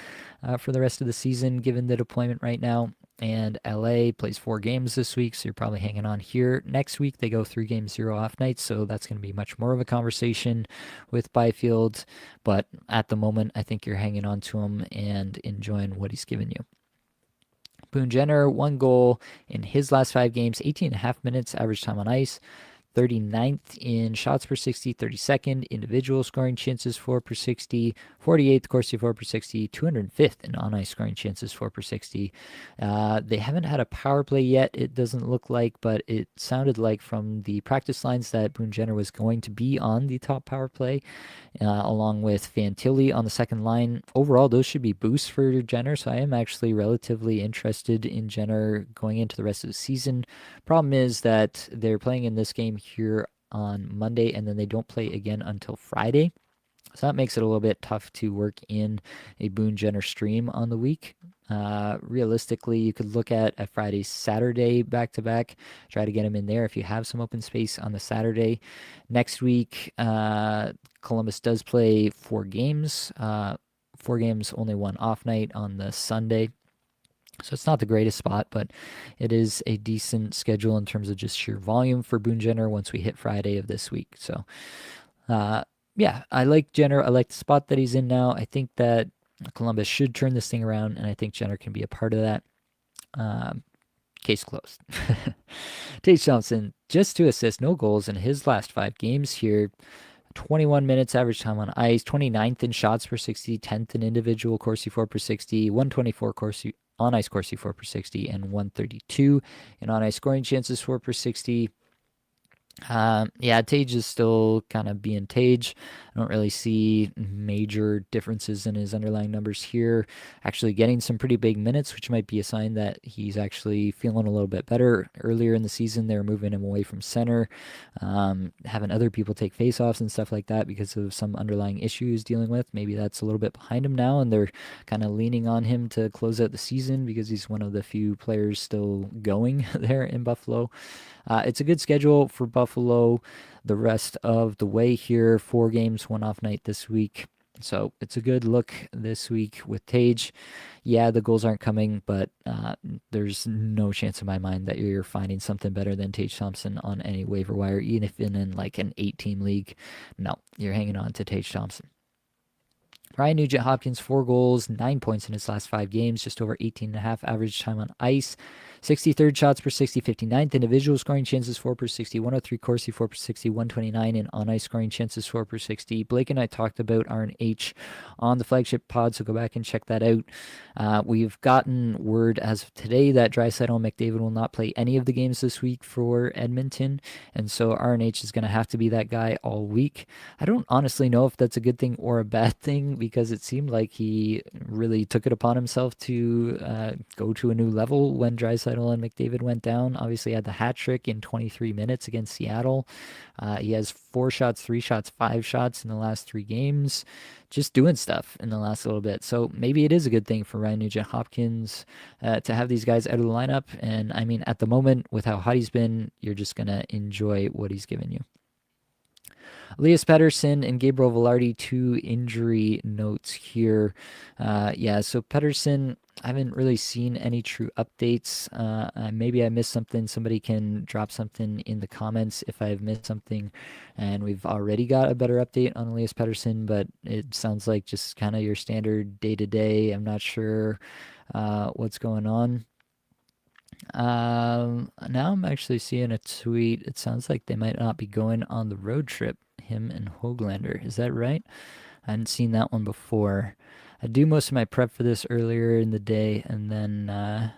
for the rest of the season given the deployment right now. And LA plays 4 games this week, so you're probably hanging on here. Next week, they go 3 games, 0 off nights, so that's going to be much more of a conversation with Byfield. But at the moment, I think you're hanging on to him and enjoying what he's given you. Boone Jenner, 1 goal in his last 5 games, 18.5 minutes average time on ice, 39th in shots per 60, 32nd individual scoring chances for per 60, 48th Corsi for per 60, 205th in on ice scoring chances for per 60. They haven't had a power play yet, it doesn't look like, but it sounded like from the practice lines that Boone Jenner was going to be on the top power play, along with Fantilli on the second line. Overall, those should be boosts for Jenner, so I am actually relatively interested in Jenner going into the rest of the season. Problem is that they're playing in this game here on Monday, and then they don't play again until Friday. So that makes it a little bit tough to work in a Boone Jenner stream on the week. Realistically, you could look at a Friday, Saturday back-to-back, try to get him in there if you have some open space on the Saturday. Next week, Columbus does play 4 games. 4 games, only 1 off night on the Sunday. So it's not the greatest spot, but it is a decent schedule in terms of just sheer volume for Boone Jenner once we hit Friday of this week. So, yeah, I like Jenner. I like the spot that he's in now. I think that Columbus should turn this thing around, and I think Jenner can be a part of that. Case closed. Tage Thompson, just 2 assists, no goals in his last 5 games here. 21 minutes average time on ice, 29th in shots per 60, 10th in individual Corsi 4 per 60, 124 Corsi on ice Corsi 4 per 60, and 132 in on ice scoring chances 4 per 60. Yeah, Tage is still kind of being Tage. I don't really see major differences in his underlying numbers here. Actually, getting some pretty big minutes, which might be a sign that he's actually feeling a little bit better. Earlier in the season, they were moving him away from center, having other people take faceoffs and stuff like that because of some underlying issues dealing with. Maybe that's a little bit behind him now, and they're kind of leaning on him to close out the season because he's one of the few players still going there in Buffalo. It's a good schedule for Buffalo the rest of the way here. 4 games, one off night this week. So it's a good look this week with Tage. Yeah, the goals aren't coming, but there's no chance in my mind that you're finding something better than Tage Thompson on any waiver wire, even if in like an 8-team league. No, you're hanging on to Tage Thompson. Ryan Nugent-Hopkins, 4 goals, 9 points in his last 5 games, just over 18.5 average time on ice. 63rd shots per 60, 59th individual scoring chances 4 per 60, 103 Corsi 4 per 60, 129 in on ice scoring chances 4 per 60. Blake and I talked about RNH on the flagship pod, so go back and check that out. We've gotten word as of today that Draisaitl and McDavid will not play any of the games this week for Edmonton, and so RNH is going to have to be that guy all week. I don't honestly know if that's a good thing or a bad thing because it seemed like he really took it upon himself to go to a new level when Draisaitl and McDavid went down. Obviously, had the hat trick in 23 minutes against Seattle. He has 4 shots, 3 shots, 5 shots in the last 3 games, just doing stuff in the last little bit. So maybe it is a good thing for Ryan Nugent-Hopkins to have these guys out of the lineup. And I mean, at the moment, with how hot he's been, you're just going to enjoy what he's given you. Elias Pettersson and Gabriel Velarde, 2 injury notes here. So Pettersson, I haven't really seen any true updates. Maybe I missed something. Somebody can drop something in the comments if I've missed something. And we've already got a better update on Elias Pettersson, but it sounds like just kind of your standard day-to-day. I'm not sure what's going on. Now I'm actually seeing a tweet. It sounds like they might not be going on the road trip, him and Hoglander. Is that right? I hadn't seen that one before. I do most of my prep for this earlier in the day, and then I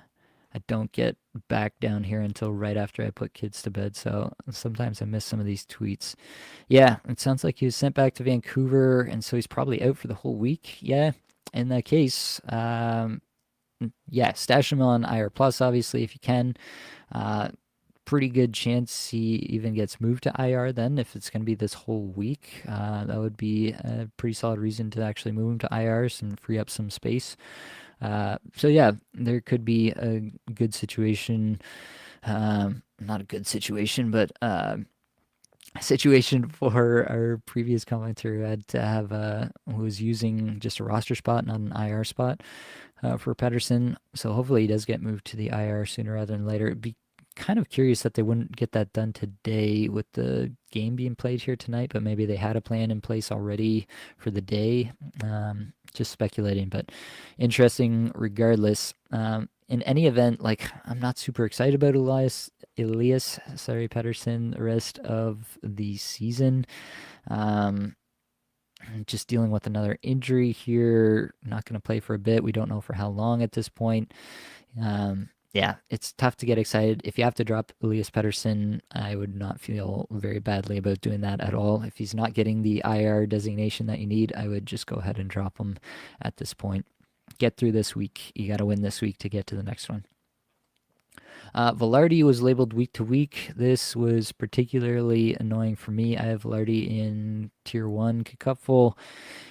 don't get back down here until right after I put kids to bed, so sometimes I miss some of these tweets. Yeah, it sounds like he was sent back to Vancouver, and so he's probably out for the whole week. Yeah, in that case, stash him on IR Plus, obviously, if you can. Pretty good chance he even gets moved to IR then if it's going to be this whole week. That would be a pretty solid reason to actually move him to IRs and free up some space. There could be a good situation. Not a good situation, but a situation for our previous commenter who had to have who was using just a roster spot, not an IR spot for Pettersson. So hopefully he does get moved to the IR sooner rather than later. It'd be kind of curious that they wouldn't get that done today with the game being played here tonight, but maybe they had a plan in place already for the day. Just speculating, but interesting regardless. In any event, like I'm not super excited about Elias Pettersson the rest of the season. Just dealing with another injury here. Not going to play for a bit. We don't know for how long at this point. It's tough to get excited. If you have to drop Elias Pettersson, I would not feel very badly about doing that at all. If he's not getting the IR designation that you need, I would just go ahead and drop him at this point. Get through this week. You got to win this week to get to the next one. Velarde was labeled week to week. This was particularly annoying for me. I have Velarde in Tier 1 Cupful,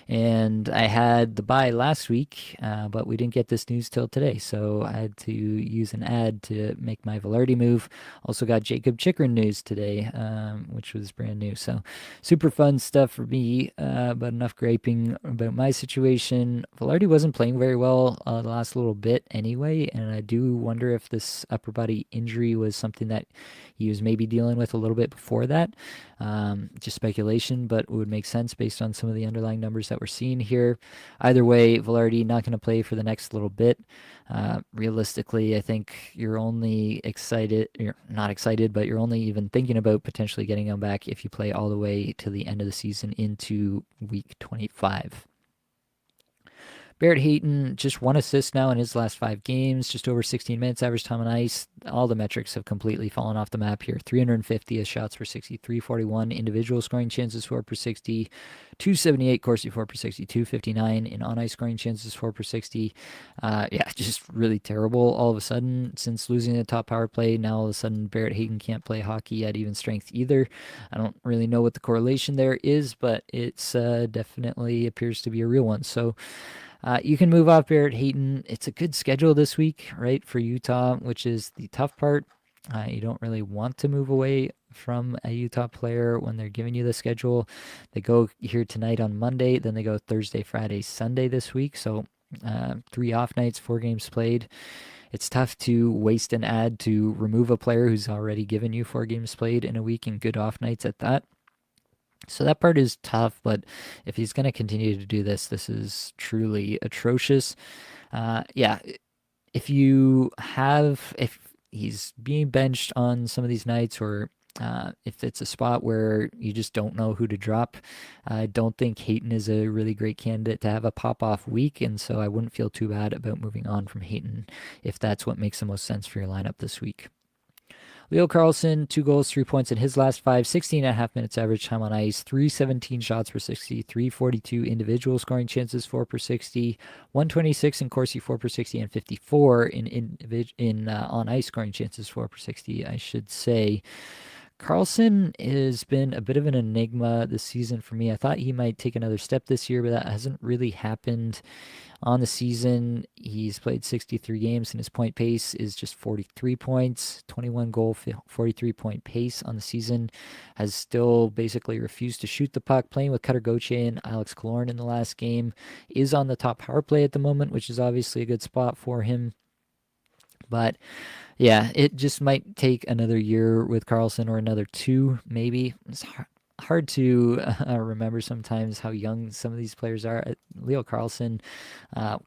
and I had the bye last week, but we didn't get this news till today, so I had to use an ad to make my Velarde move. Also got Jacob Chikrin news today, which was brand new, so super fun stuff for me, but enough griping about my situation. Velarde wasn't playing very well the last little bit anyway, and I do wonder if this upper body injury was something that he was maybe dealing with a little bit before that. Just speculation, but it would make sense based on some of the underlying numbers that we're seeing here. Either way, Velarde not going to play for the next little bit. Realistically, I think you're only excited, you're not excited, but you're only even thinking about potentially getting him back if you play all the way to the end of the season into week 25. Barrett Hayton, just 1 assist now in his last 5 games, just over 16 minutes average time on ice. All the metrics have completely fallen off the map here. 350 shots per 60, 341 individual scoring chances for per 60, 278 Corsi for per 60, 259 in on ice scoring chances for per 60. Yeah, just really terrible all of a sudden since losing the top power play. Now all of a sudden Barrett Hayton can't play hockey at even strength either. I don't really know what the correlation there is, but it's definitely appears to be a real one. So you can move off Barrett Hayton. It's a good schedule this week, right, for Utah, which is the tough part. You don't really want to move away from a Utah player when they're giving you the schedule. They go here tonight on Monday, then they go Thursday, Friday, Sunday this week. So 3 off nights, 4 games played. It's tough to waste an ad to remove a player who's already given you 4 games played in a week and good off nights at that. So that part is tough, but if he's going to continue to do this, this is truly atrocious. Yeah, if he's being benched on some of these nights, or if it's a spot where you just don't know who to drop, I don't think Hayton is a really great candidate to have a pop off week, and so I wouldn't feel too bad about moving on from Hayton if that's what makes the most sense for your lineup this week. Leo Carlson, 2 goals, 3 points in his last 5, 16 and a half minutes average time on ice, 317 shots per 60, 342 individual scoring chances for per 60, 126 in Corsi for per 60, and 54 in on ice scoring chances for per 60, I should say. Carlson has been a bit of an enigma this season for me. I thought he might take another step this year, but that hasn't really happened. On the season, he's played 63 games, and his point pace is just 43 points, 21 goal, 43 point pace on the season. Has still basically refused to shoot the puck, playing with Cutter Gauthier and Alex Killorn in the last game. Is on the top power play at the moment, which is obviously a good spot for him. But yeah, it just might take another year with Carlson, or another 2, maybe. It's hard to remember sometimes how young some of these players are. Leo Carlson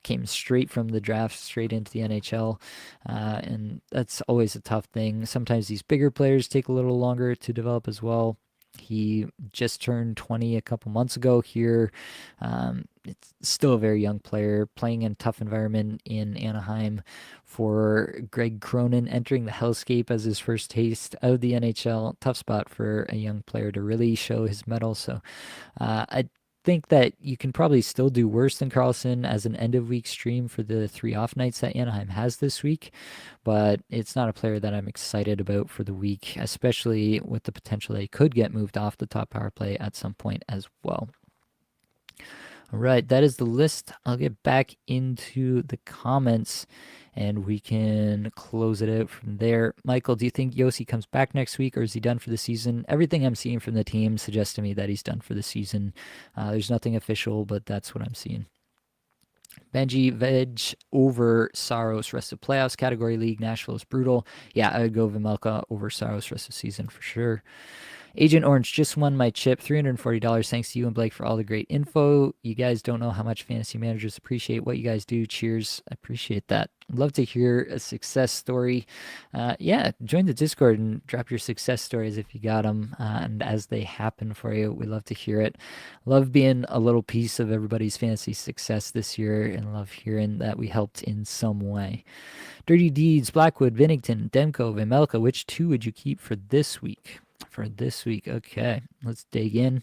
came straight from the draft, straight into the NHL, and that's always a tough thing. Sometimes these bigger players take a little longer to develop as well. He just turned 20 a couple months ago here. It's still a very young player, playing in a tough environment in Anaheim for Greg Cronin, entering the hellscape as his first taste of the NHL. Tough spot for a young player to really show his mettle. So I think that you can probably still do worse than Carlson as an end of week stream for the 3 off nights that Anaheim has this week, but it's not a player that I'm excited about for the week, especially with the potential that he could get moved off the top power play at some point as well. All right, that is the list. I'll get back into the comments and we can close it out from there. Michael, do you think Yossi comes back next week, or is he done for the season? Everything I'm seeing from the team suggests to me that he's done for the season. There's nothing official, but that's what I'm seeing. Benji, Veg over Saros rest of playoffs. Category League, Nashville is brutal. Yeah, I would go Vejmelka over Saros rest of season for sure. Agent Orange just won my chip, $340. Thanks to you and Blake for all the great info. You guys don't know how much fantasy managers appreciate what you guys do. Cheers. I appreciate that. Love to hear a success story. Yeah, join the Discord and drop your success stories if you got them. And as they happen for you, we love to hear it. Love being a little piece of everybody's fantasy success this year, and love hearing that we helped in some way. Dirty Deeds, Blackwood, Bennington, Demko, Vejmelka. Which 2 would you keep for this week? Okay, let's dig in.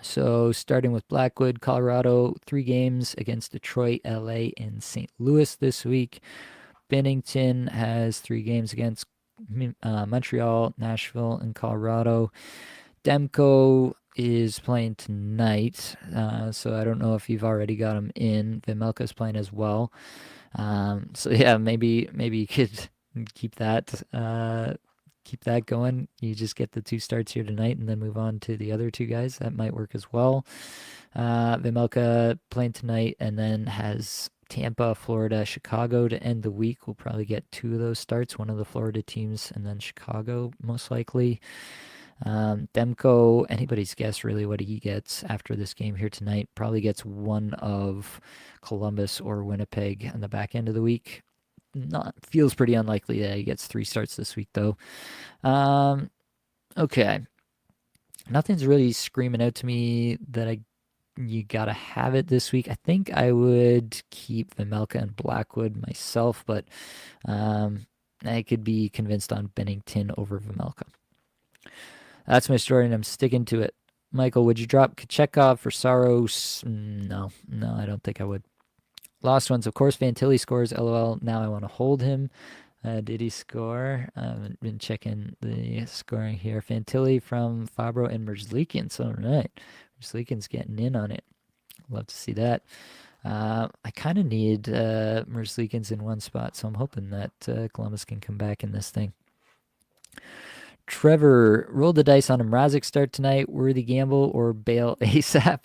So starting with Blackwood, Colorado, 3 games against Detroit, LA, and St. Louis this week. Bennington has 3 games against Montreal, Nashville, and Colorado. Demko is playing tonight, so I don't know if you've already got him in. Vejmelka's playing as well. So yeah, maybe you could keep that going. You just get the 2 starts here tonight and then move on to the other 2 guys. That might work as well. Vejmelka playing tonight and then has Tampa, Florida, Chicago to end the week. We'll probably get 2 of those starts, one of the Florida teams and then Chicago most likely. Demko, anybody's guess really what he gets after this game here tonight. Probably gets one of Columbus or Winnipeg on the back end of the week. Feels pretty unlikely that he gets 3 starts this week though. Okay. Nothing's really screaming out to me that I you gotta have it this week. I think I would keep Vimelka and Blackwood myself, but I could be convinced on Bennington over Vimelka. That's my story, and I'm sticking to it. Michael, would you drop Kachekov for Saros? No, no, I don't think I would. Lost ones, of course. Fantilli scores. LOL. Now I want to hold him. Did he score? I haven't been checking the scoring here. Fantilli from Fabro and Merzlikins. All right. Merzlikins getting in on it. Love to see that. I kind of need Merzlikins in one spot, so I'm hoping that Columbus can come back in this thing. Trevor, roll the dice on a Mrazek start tonight. Worthy gamble or bail ASAP?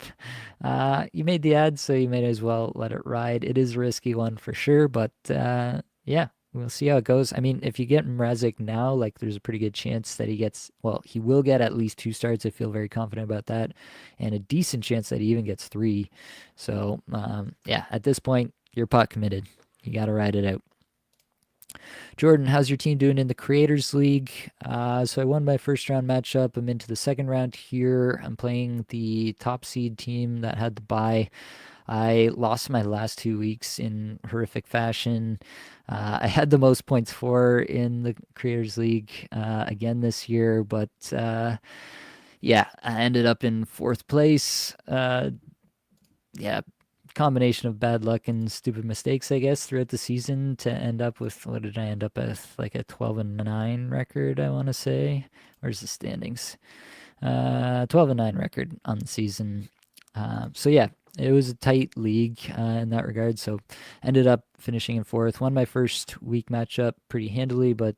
You made the ad, so you may as well let it ride. It is a risky one for sure, but yeah, we'll see how it goes. I mean, if you get Mrazek now, like there's a pretty good chance that he will get at least 2 starts. I feel very confident about that, and a decent chance that he even gets 3. So yeah, at this point, you're pot committed. You got to ride it out. Jordan, how's your team doing in the Creators League? So I won my first round matchup. I'm into the second round here. I'm playing the top seed team that had the bye. I lost my last 2 weeks in horrific fashion. I had the most points for in the Creators League again this year, but yeah, I ended up in 4th place. Yeah, combination of bad luck and stupid mistakes, I guess, throughout the season to end up with, what did I end up with? Like a 12-9 record, I want to say. Where's the standings? 12-9 record on the season. So yeah, it was a tight league in that regard. So ended up finishing in 4th. Won my first week matchup pretty handily, but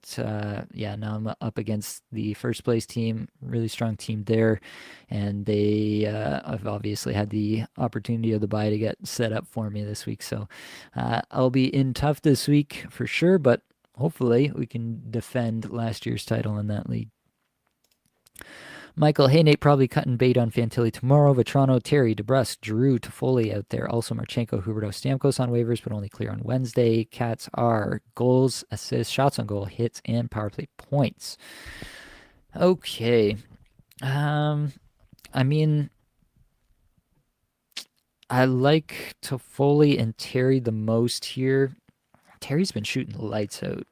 yeah, now I'm up against the first place team, really strong team there, and they have obviously had the opportunity of the bye to get set up for me this week. So I'll be in tough this week for sure, but hopefully we can defend last year's title in that league. Michael, hey Nate, probably cutting bait on Fantilli tomorrow. Vetrano, Terry, DeBrusque, Giroux, Toffoli out there. Also Marchenko, Huberto, Stamkos on waivers, but only clear on Wednesday. Cats are goals, assists, shots on goal, hits, and power play points. Okay. I mean, I like Toffoli and Terry the most here. Terry's been shooting the lights out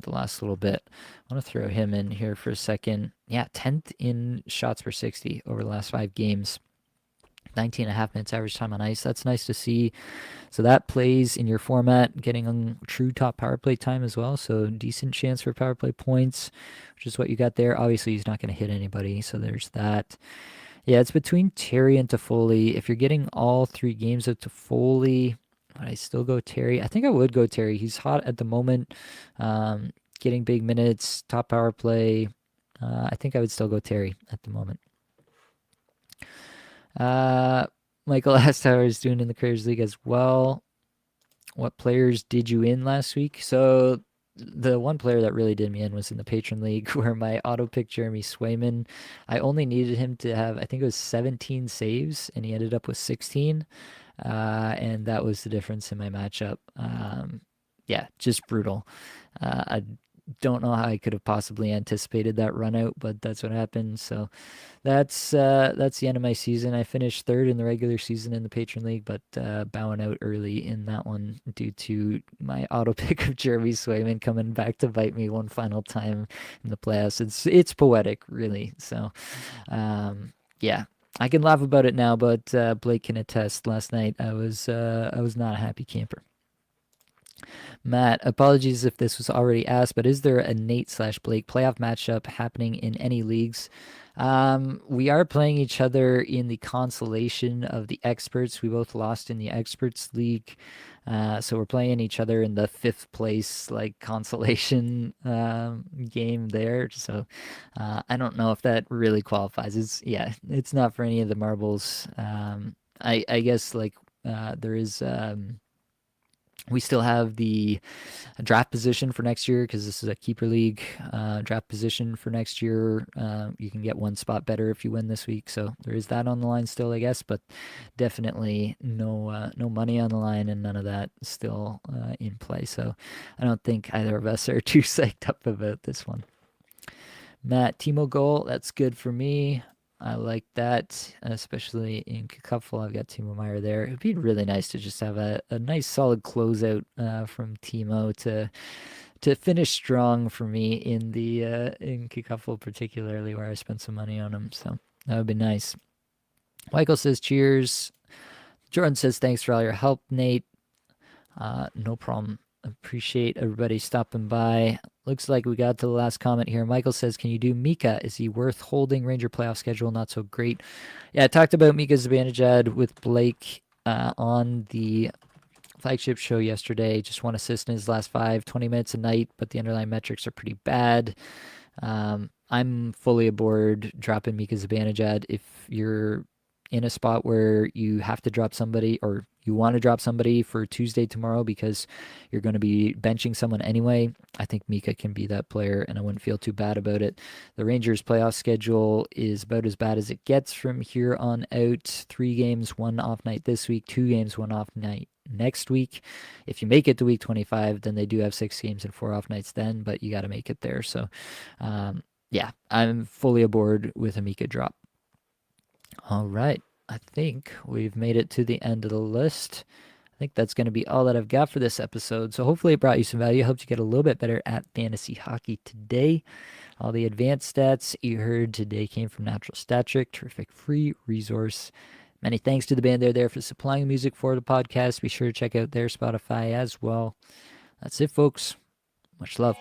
the last little bit. I want to throw him in here for a second. Yeah, 10th in shots per 60 over the last 5 games. 19.5 minutes average time on ice. That's nice to see. So that plays in your format, getting on true top power play time as well. So decent chance for power play points, which is what you got there. Obviously, he's not going to hit anybody, so there's that. Yeah, it's between Terry and Toffoli. If you're getting all 3 games of Toffoli, would I still go Terry? I think I would go Terry. He's hot at the moment, getting big minutes, top power play. I think I would still go Terry at the moment. Michael asked how I was doing in the Creators League as well. What players did you in last week? So the one player that really did me in was in the Patron League, where my auto picked Jeremy Swayman. I only needed him to have, I think it was 17 saves, and he ended up with 16. And that was the difference in my matchup. Yeah, just brutal. I don't know how I could have possibly anticipated that run out, but that's what happened. So that's the end of my season. I finished 3rd in the regular season in the Patron League, but bowing out early in that one due to my auto pick of Jeremy Swayman coming back to bite me one final time in the playoffs. It's poetic, really. So yeah. I can laugh about it now, but Blake can attest. Last night I was not a happy camper. Matt, apologies if this was already asked, but is there a Nate/Blake playoff matchup happening in any leagues? We are playing each other in the consolation of the experts. We both lost in the experts league. So we're playing each other in the 5th place, like consolation game there. So I don't know if that really qualifies. It's not for any of the marbles. I guess like there is. We still have the draft position for next year because this is a keeper league. Draft position for next year, you can get 1 spot better if you win this week. So there is that on the line still, I guess, but definitely no money on the line and none of that still in play. So I don't think either of us are too psyched up about this one. Matt, Timo goal, that's good for me. I like that, especially in Couple. I've got Timo Meyer there. It'd be really nice to just have a nice solid closeout from Timo to finish strong for me in the in Couple, particularly where I spent some money on him. So that would be nice. Michael says cheers. Jordan says thanks for all your help, Nate. No problem. Appreciate everybody stopping by. Looks like we got to the last comment here. Michael says, can you do Mika? Is he worth holding? Ranger playoff schedule, not so great. Yeah, I talked about Mika Zibanejad with Blake on the flagship show yesterday. Just one assist in his last 20 minutes a night, but the underlying metrics are pretty bad. I'm fully aboard dropping Mika Zibanejad if you're in a spot where you have to drop somebody or you want to drop somebody for Tuesday tomorrow because you're going to be benching someone anyway. I think Mika can be that player, and I wouldn't feel too bad about it. The Rangers' playoff schedule is about as bad as it gets from here on out. 3 games, 1 off night this week, 2 games, 1 off night next week. If you make it to week 25, then they do have 6 games and 4 off nights then, but you got to make it there. So, yeah, I'm fully aboard with a Mika drop. All right. I think we've made it to the end of the list. I think that's going to be all that I've got for this episode. So hopefully it brought you some value. I hope you get a little bit better at fantasy hockey today. All the advanced stats you heard today came from Natural Stat Trick, terrific free resource. Many thanks to the band there for supplying music for the podcast. Be sure to check out their Spotify as well. That's it, folks. Much love.